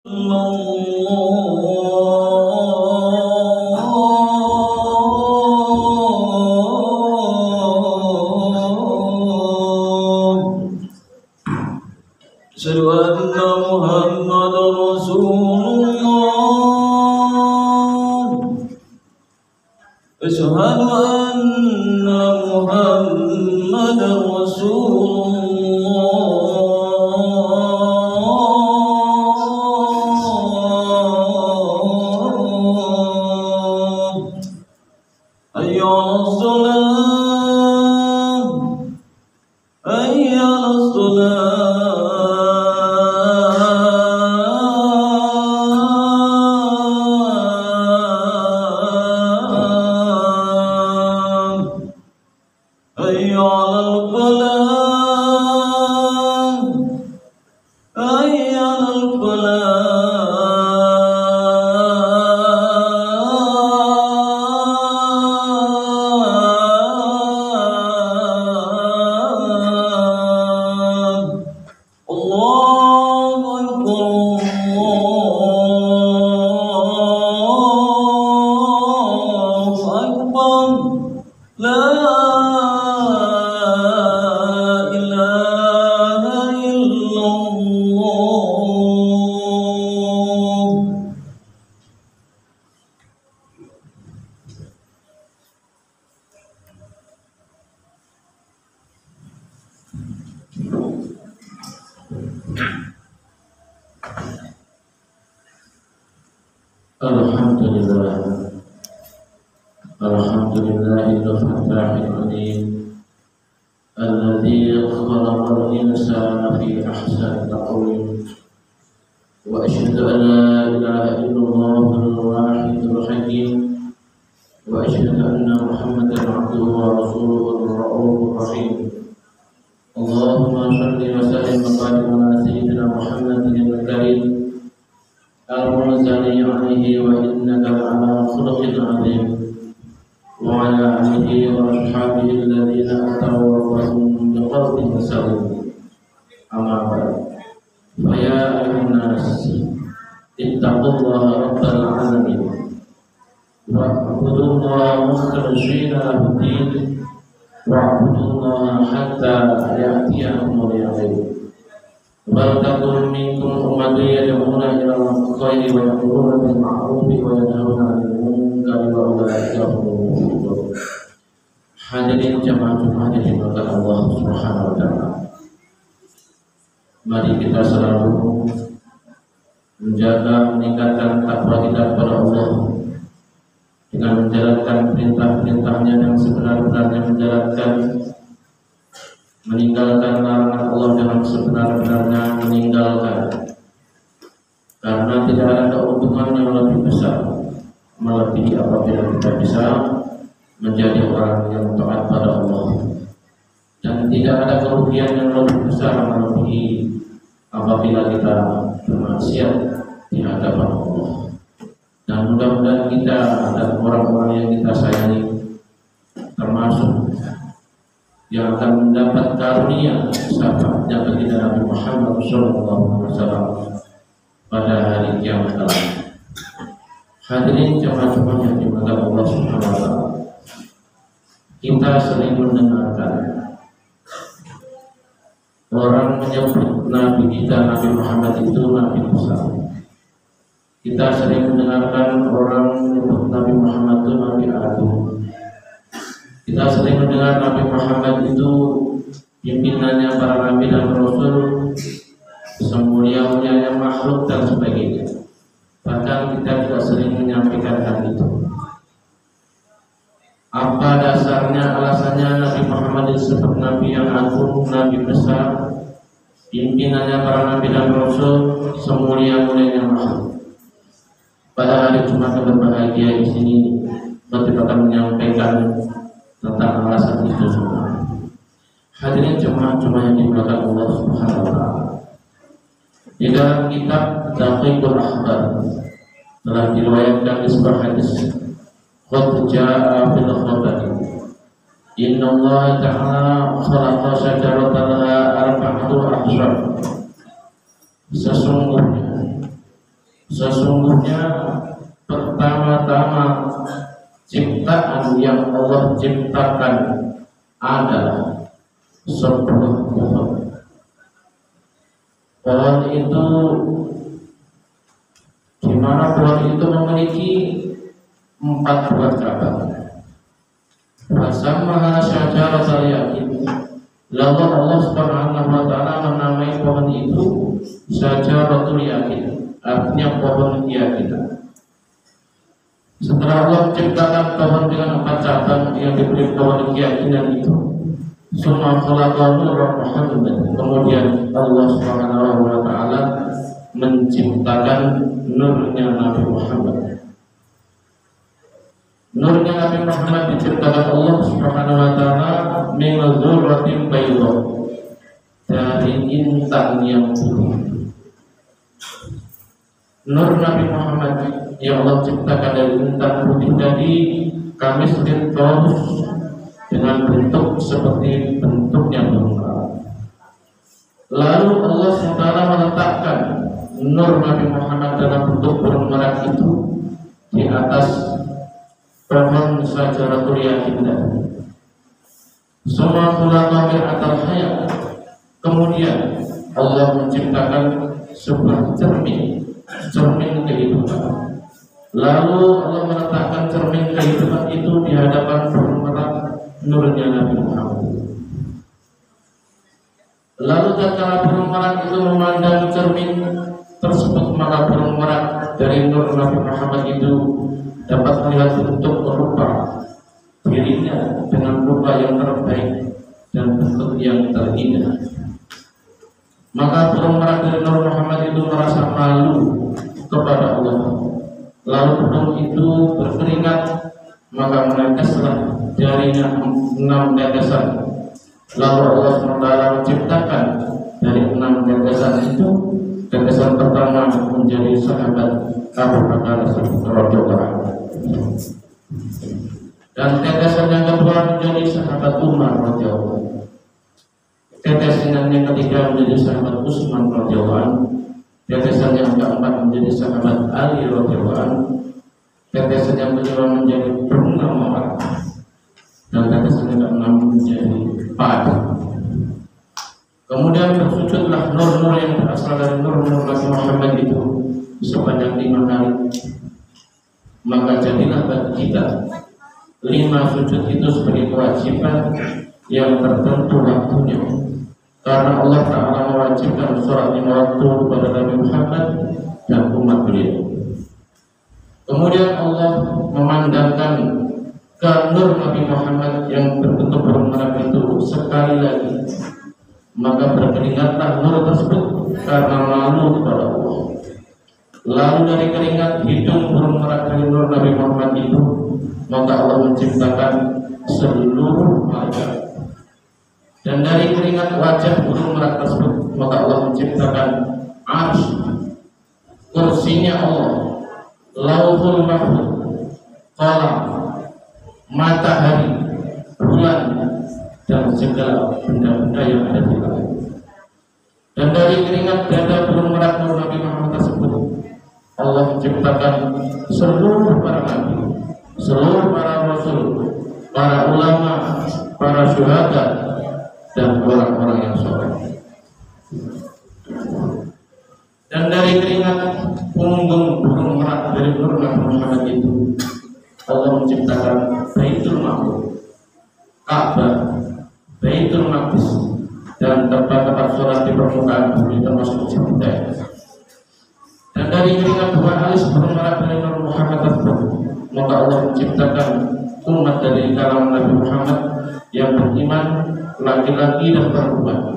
Asyhadu anna Muhammadar Rasulullah. Asyhadu anna Muhammadar Rasulullah. Hayya 'alas shalah, hayya 'alas shalah. Hayya 'alal falah, hayya 'alal falah. Allahu Akbar, Allahu Akbar. La Alhamdulillah, alhamdulillahil fatahil alim, alladzi khalaqal insana fi ahsani taqwim, wa asyhadu an la ilaha illallahul wahidul hakim, wa asyhadu anna Muhammadan abduhu wa rasuluhur raufur rahim. Allahumma shalli wa sallim wa barik ala sayyidina Muhammadin al-karim al-munazzali alaihi wa innaka la'ala khuluqin azim wa ala alihi wa ashabihi alladhina ataw rabbahum biqalbin salim. Amma ba'd. Fa ya ayyuhan nas ittaqullaha rabbal alamin wa ibudullaha mukhlishina lahu-d-din wa'budullaha hatta ya'tiyakumul yaqin. Waltakum minkum ummatun yad'una ilal khairi wa ya'muruna bil ma'rufi wa yanhauna 'anil munkari wa ulaika humul muflihun. Hadirin jamaah Jumat yang dimuliakan Allah Subhanahu wa taala. Mari kita selalu menjaga meningkatkan takwa kita kepada Allah dengan menjalankan perintah-perintahnya yang sebenar-benarnya menjalankan, meninggalkan larangan Allah dengan sebenar-benarnya meninggalkan, karena tidak ada keuntungan yang lebih besar melebihi apabila kita bisa menjadi orang yang taat pada Allah, dan tidak ada kerugian yang lebih besar melebihi apabila kita bermaksiat di hadapan Allah. Dan mudah-mudahan kita dan orang-orang yang kita sayangi termasuk yang akan mendapat karunia syafaatnya baginda Nabi Muhammad SAW pada hari kiamat kelak. Hadirin jemaah-jemaah yang dimuliakan Allah Subhanahu wa taala. Kita sering mendengarkan orang menyebut Nabi kita Nabi Muhammad itu Nabi besar. Kita sering mendengarkan orang menyebut Nabi Muhammad itu Nabi agung. Kita sering mendengar Nabi Muhammad itu pimpinannya para nabi dan rasul, semulia-mulianya makhluk dan sebagainya. Bahkan kita juga sering menyampaikan hal itu. Apa dasarnya, alasannya Nabi Muhammad disebut Nabi yang agung, Nabi besar, pimpinannya para nabi dan rasul, semulia-mulianya makhluk? Pada hari Jumat yang berbahagia di sini, kita akan menyampaikan tentang alasan itu semua. Hadirin jemaah-jemaah yang dimuliakan Allah Subhanahu wa taala. Di dalam kitab Daqiqul Akhbar telah diriwayatkan di sebuah hadis, qad jaa'a fil khabari inna Allah ta'ala khalaqa syajaratan laha arba'atu ahsyar. Sesungguhnya Sesungguhnya pertama-tama ciptaan yang Allah ciptakan adalah sebuah pohon. Pohon itu, di mana pohon itu memiliki 4 buah cabang. Wasamaha syajaratul yakin. Lalu Allah Subhanahu wa taala menamai pohon itu syajaratul yakin, artinya pohon keyakinan. Setelah Allah menciptakan pohon dengan 4 cabang yang diberi pohon keyakinan itu, summa khalaqa nura Muhammad, kemudian Allah Subhanahu wa taala menciptakan nurnya Nabi Muhammad. Nurnya Nabi Muhammad diciptakan Allah Subhanahu wa taala min dzurratin bayda, dari intan yang putih. Nur Nabi Muhammad yang Allah ciptakan dari intan putih tadi kami sering tahu dengan bentuk seperti bentuknya burung merak. Lalu Allah SWT meletakkan nur Nabi Muhammad dalam bentuk burung merak itu di atas pohon syajaratul yakin tadi. Semua khulaqa min atal hayat. Kemudian Allah menciptakan sebuah cermin kehidupan. Lalu Allah meletakkan cermin kehidupan itu di hadapan burung merak nurnya Nabi Muhammad. Lalu tatkala burung merak itu memandang cermin tersebut, maka burung merak dari nur Nabi Muhammad itu dapat melihat bentuk rupa dirinya dengan rupa yang terbaik dan bentuk yang terindah. Maka burung merak dari nur Muhammad itu merasa malu kepada Allah. Lalu burung itu berkeringat, maka meneteslah darinya 6 tetesan. Lalu Allah SWT menciptakan dari 6 tetesan itu, tetesan pertama menjadi sahabat Abu Bakar radhiyallahu anhu, dan tetesan yang kedua menjadi sahabat Umar radhiyallahu anhu. Tetesan yang ketiga menjadi sahabat Utsman radhiyallahu anhu. Tetesan yang keempat menjadi sahabat Ali radhiyallahu anhu. Tetesan yang kelima menjadi bunga mawar, dan tetesan yang keenam menjadi padi. Kemudian bersujudlah nur-nur yang berasal dari nur-nur Nabi Muhammad itu sebanyak 5 kali. Maka jadilah bagi kita 5 sujud itu sebagai kewajiban yang tertentu waktunya. Karena Allah Ta'ala mewajibkan sholat 5 waktu kepada Nabi Muhammad dan umat beliau. Kemudian Allah memandangkan ke nur Nabi Muhammad yang berbentuk burung merak itu sekali lagi. Maka berkeringatlah nur tersebut karena malu kepada Allah. Lalu dari keringat hidung burung merak dari nur Nabi Muhammad itu, maka Allah menciptakan seluruh malaikat. Dan dari keringat wajah burung merak tersebut, maka Allah menciptakan arsy, kursinya Allah, lauhul mahfuz, qalam, matahari, bulan, dan segala benda-benda yang ada di langit. Dan dari keringat dada burung merak nur Nabi Muhammad tersebut, Allah menciptakan seluruh para nabi, seluruh para rasul, para ulama, para syuhada, dan orang-orang yang soleh. Dan dari keringat punggung burung merak dari nur Nabi Muhammad itu, Allah menciptakan Baitul Ma'mur, Ka'bah, Baitul Maqdis, dan tempat-tempat sholat di permukaan bumi termasuk Jeddah. Dan dari keringat 2 alis burung merak dari Nur Muhammad tersebut, maka Allah menciptakan umat dari kalangan Nabi Muhammad yang beriman, laki-laki dan perempuan,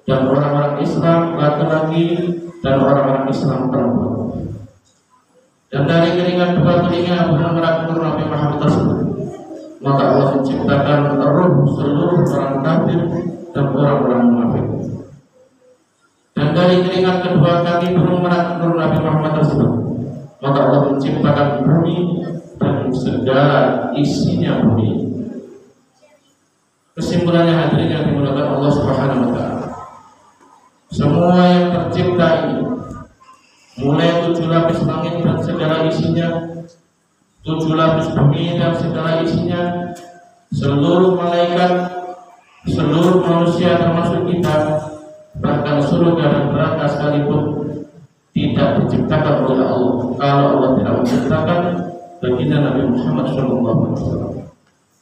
dan orang-orang Islam laki-laki dan orang-orang Islam perempuan. Dan dari keringat 2 telinga burung merak Nur Nabi Muhammad tersebut, maka Allah menciptakan roh seluruh orang kafir dan orang-orang munafik. Dan dari keringat kedua kaki burung merak nur Nabi Muhammad tersebut, maka Allah menciptakan bumi dan segala isinya bumi. Kesimpulannya hadirin yang dimuliakan Allah Subhanahu wa taala, semua yang tercipta ini mulai 7 lapis langit dan segala isinya, 7 lapis bumi dan segala isinya, seluruh malaikat, seluruh manusia termasuk kita, bahkan surga dan neraka sekalipun tidak diciptakan oleh Allah kalau Allah tidak menciptakan baginda Nabi Muhammad SAW.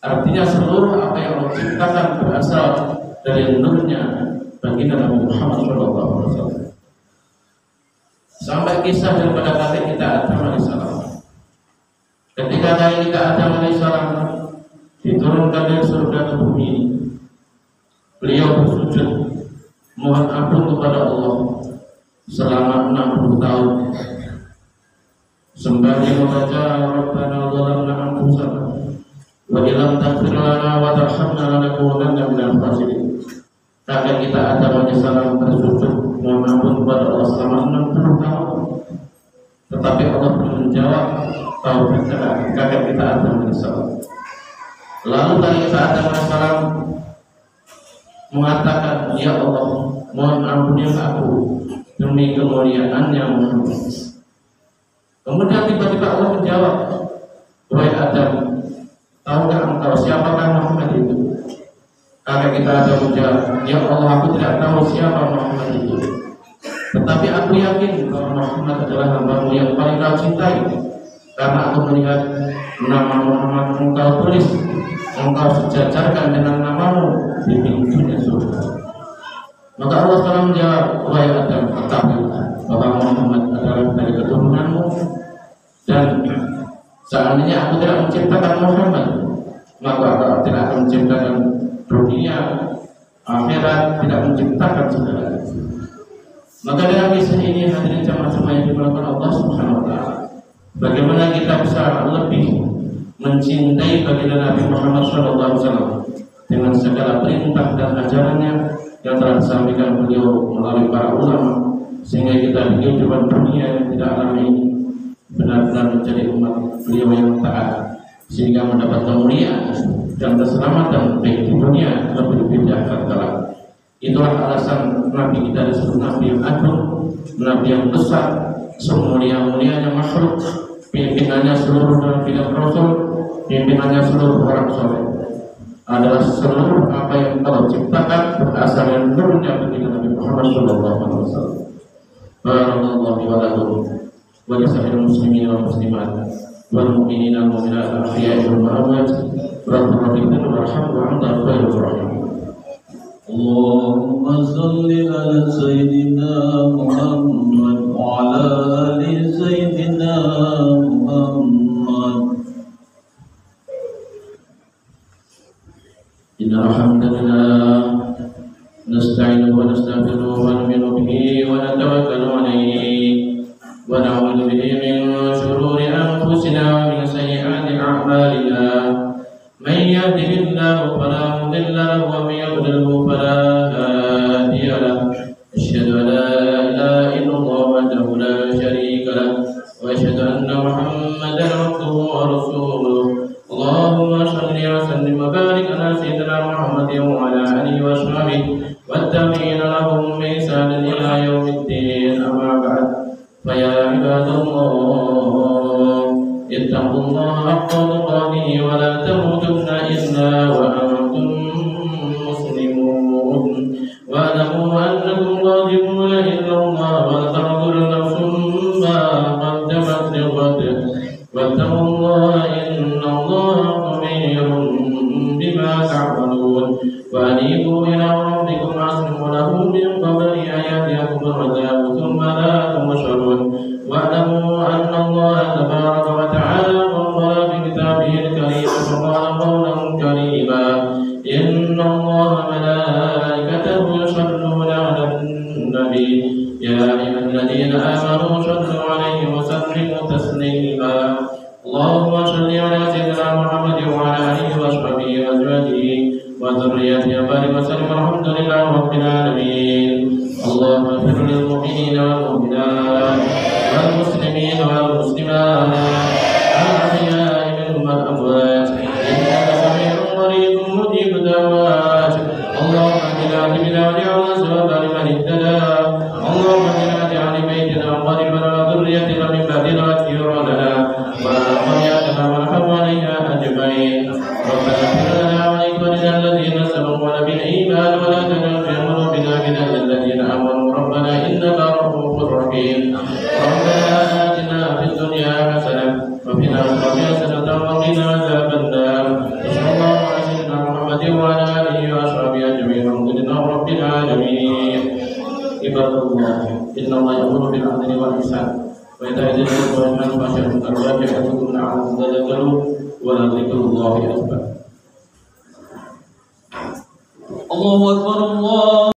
Artinya seluruh apa yang Allah ciptakan berasal dari nurnya baginda Nabi Muhammad SAW. Sampai kisah daripada kakek kita Adam alaihissalam. Ketika kakek kita Adam alaihissalam diturunkan dari surga ke bumi, beliau bersujud mohon ampun kepada Allah selama 60 tahun sembari membaca Rabbana zalamna anfusana wa illam taghfir lana wa tarhamna lanakunanna minal khasirin. Kakek kita Adam alaihissalam bersujud mohon ampun kepada Allah selama 60 tahun, tetapi Allah belum menjawab taubat kakek kita Adam alaihissalam. Lalu kakek kita Adam alaihissalam mengatakan, ya Allah, mohon ampunilah aku demi kemuliaan-Nya Muhammad. Kemudian tiba-tiba Allah menjawab, wahai Adam, tahukah engkau siapakah Muhammad itu? Kakek kita Adam menjawab, ya Allah, aku tidak tahu siapa Muhammad itu, tetapi aku yakin bahwa Muhammad adalah hamba-Mu yang paling Kau cintai, karena aku melihat nama Muhammad Engkau tulis, Engkau sejajarkan dengan nama-Mu di pintunya surga. Maka Allah telah menjawab, wahai Adam, ketahuilah bahwa Muhammad adalah dari keturunan-Mu, dan seandainya aku tidak menciptakan Muhammad, maka aku tidak akan menciptakan dunia, akhirat, tidak menciptakan segalanya. Maka dalam kisah ini hadirin jamaah semua yang dimulakan Allah Subhanahu wa taala, bagaimana kita bisa lebih mencintai baginda Nabi Muhammad SAW dengan segala perintah dan ajarannya yang telah disampaikan beliau melalui para ulama, sehingga kita di kehidupan dunia yang tidak lama ini benar-benar menjadi umat beliau yang taat, sehingga mendapat kemuliaan dan keselamatan baik di dunia lebih-lebih di akhirat kelak. Itulah alasan Nabi kita disebut Nabi yang agung, Nabi yang besar, semulia-mulianya makhluk, pimpinannya seluruh Nabi dan Rasul, pimpinannya seluruh orang soleh, adalah seluruh apa yang Allah ciptakan berasal dari nurnya baginda Nabi Muhammad SAW. Barakallahu wa lakum wa lisa'il muslimin wal muslimat wal mu'minin wal mu'minat al-ahya'i wal amwat rabbana warhamhu wa anta khairur rahim. Allahumma salli ala sayyidina Muhammad wa ala ali sayyidina Muhammad. Innal hamdalillah nasta'inuhu wa nastaghfiruhu wa nu'minu bihi wa natawakkalu alayhi wa na'udzu bihi min shururi anfusina wa min sayyi'ati a'malina. Man yahdihillahu fala mudilla lahu wa man yudlilhu fala hadiya lahu. Asyhadu an la ilaha illallah wahdahu la syarika lahu wa asyhadu anna Muhammadan abduhu wa rasuluh. Allahumma shalli wa sallim wa barik ala sayyidina Muhammadin wa ala alihi wa sahbihi wattabi'ina lahum bi ihsanin ila yaumiddin. Amma ba'd, fa ya ibadallah, ittaqullaha haqqa tuqatih wa la tamutunna illa wa antum muslimun. Wa'lamu annakum la ilaha illallah wa la tanzuru nafsun ma qaddamat lighad. Wattaqullaha innallaha khabirun bima ta'malun. Wa anibu ila rabbikum waslimu lahu min qabli an ya'tiyakum al-'adzabu thumma la tunshurun. Wa'lamu anna Allaha tabaraka wa ta'ala qala fi kitabihi al-karim qala qawlan karima. Inna Allaha malaikatahu yusalluna 'alan nabi ya ayyuhalladzina amanu sallu 'alaihi wa sallimu taslima. Allahumma shalli 'ala sayyidina Muhammadin wa 'ala alihi wa sahbihi wa azwajihi wa dhurriyyatihi wa barik wa sallim. Alhamdulillahi rabbil alamin. Allahumma ighfir lil mu'minina wal mu'minat wal muslimina wal muslimat al-ahya'i minhum wal amwat innaka sami'un qaribun mujibud da'wat. Allahumma hdina bina wa li'ala sirata liman ihtada. Allahumma hdina li ahli baitina wa qariban wa أولادنا وجيراننا وذرياتنا وحوالينا أجمعين. ربنا اغفر لنا ولإخواننا الذين سبقونا بالإيمان ولا تجعل في قلوبنا غلا للذين آمنوا ربنا إنك رؤوف رحيم. ربنا آتنا في الدنيا حسنة وفي الآخرة حسنة وقنا عذاب النار. صلى الله على سيدنا محمد وعلى آله وأصحابه أجمعين. الحمد لله رب العالمين. عباد الله إن الله يأمر بالعدل والإحسان وإيتاء ذي القربى وينهى عن الفحشاء والمنكر والبغي يعظكم لعلكم تذكرون ولذكر الله أكبر. الله أكبر الله